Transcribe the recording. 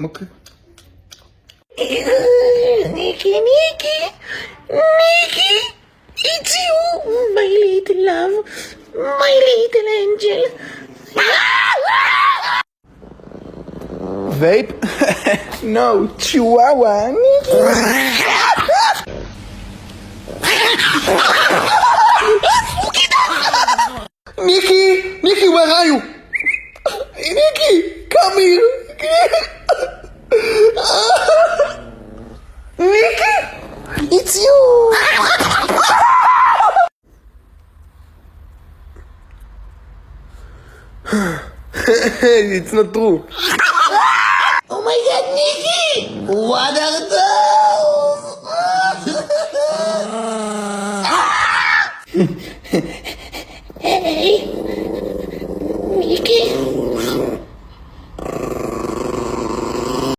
Okay. Nikki, it's you, my little love, my little angel. Vape? No, Chihuahua. Nikki, where are you? Nikki, come here. Nikki, it's you. It's not true. Oh my God, Nikki! What are those? Hey,